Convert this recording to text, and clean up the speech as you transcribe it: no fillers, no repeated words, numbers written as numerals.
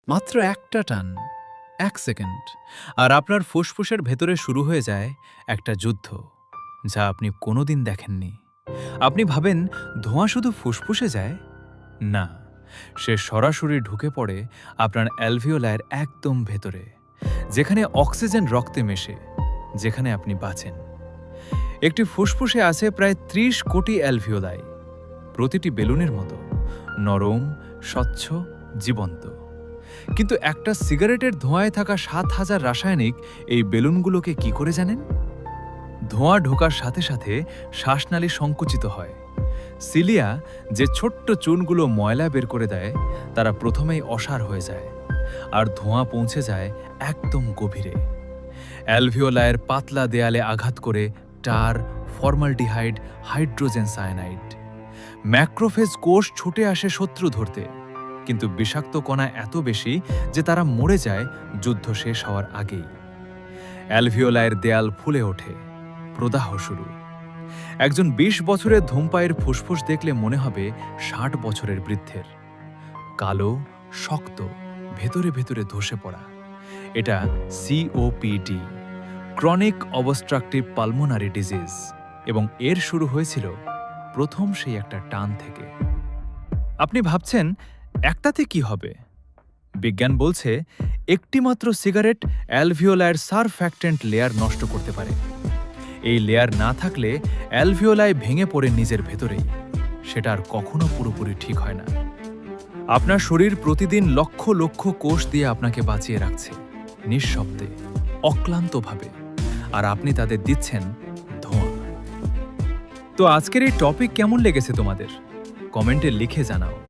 মাত্র একটা টান, ১ সেকেন্ড, আর আপনার ফুসফুসের ভেতরে শুরু হয়ে যায় একটা যুদ্ধ, যা আপনি কোনোদিন দেখেননি। আপনি ভাবেন ধোঁয়া শুধু ফুসফুসে যায়? না, সে সরাসরি ঢুকে পড়ে আপনার অ্যালভিওলায়ের একদম ভেতরে, যেখানে অক্সিজেন রক্তে মেশে, যেখানে আপনি বাঁচেন। একটি ফুসফুসে আছে প্রায় ৩০ কোটি অ্যালভিওলাই, প্রতিটি বেলুনের মতো নরম, স্বচ্ছ, জীবন্ত। কিন্তু একটা সিগারেটের ধোঁয়ায় থাকা ৭,০০০ রাসায়নিক এই বেলুনগুলোকে কি করে জানেন? ধোঁয়া ঢোকার সাথে সাথে শ্বাসনালী সংকুচিত হয়। সিলিয়া, যে ছোট্ট চুনগুলো ময়লা বের করে দেয়, তারা প্রথমেই অসাড় হয়ে যায়, আর ধোঁয়া পৌঁছে যায় একদম গভীরে। অ্যালভিওলায়ের পাতলা দেয়ালে আঘাত করে টার, ফর্মালডিহাইড, হাইড্রোজেন সায়ানাইড। ম্যাক্রোফেজ কোষ ছুটে আসে শত্রু ধরতে, কিন্তু বিষাক্ত কণা এত বেশি যে তারা মরে যায় যুদ্ধ শেষ হওয়ার আগেই। অ্যালভিওলায়ের দেয়াল ফুলে ওঠে, প্রদাহ শুরু। একজন ২০ বছরের ধূমপায়ীর ফুসফুস দেখলে মনে হবে ৬০ বছরের বৃদ্ধের। কালো, শক্ত, ভেতরে ভেতরে ধসে পড়া। এটা COPD, chronic obstructive pulmonary disease, এবং এর শুরু হয়েছিল প্রথম সেই একটা টান থেকে। আপনি ভাবছেন একটাতে কি হবে? বিজ্ঞান বলছে একটিমাত্র সিগারেট অ্যালভিওলায়ের সারফ্যাক্টেন্ট লেয়ার নষ্ট করতে পারে। এই লেয়ার না থাকলে অ্যালভিওলাই ভেঙে পড়ে নিজের ভেতরেই। সেটা আর কখনো পুরোপুরি ঠিক হয় না। আপনার শরীর প্রতিদিন লক্ষ লক্ষ কোষ দিয়ে আপনাকে বাঁচিয়ে রাখছে, নিঃশব্দে, অক্লান্তভাবে, আর আপনি তাদের দিচ্ছেন ধোঁয়া। তো আজকের এই টপিক কেমন লেগেছে তোমাদের? কমেন্টে লিখে জানাও।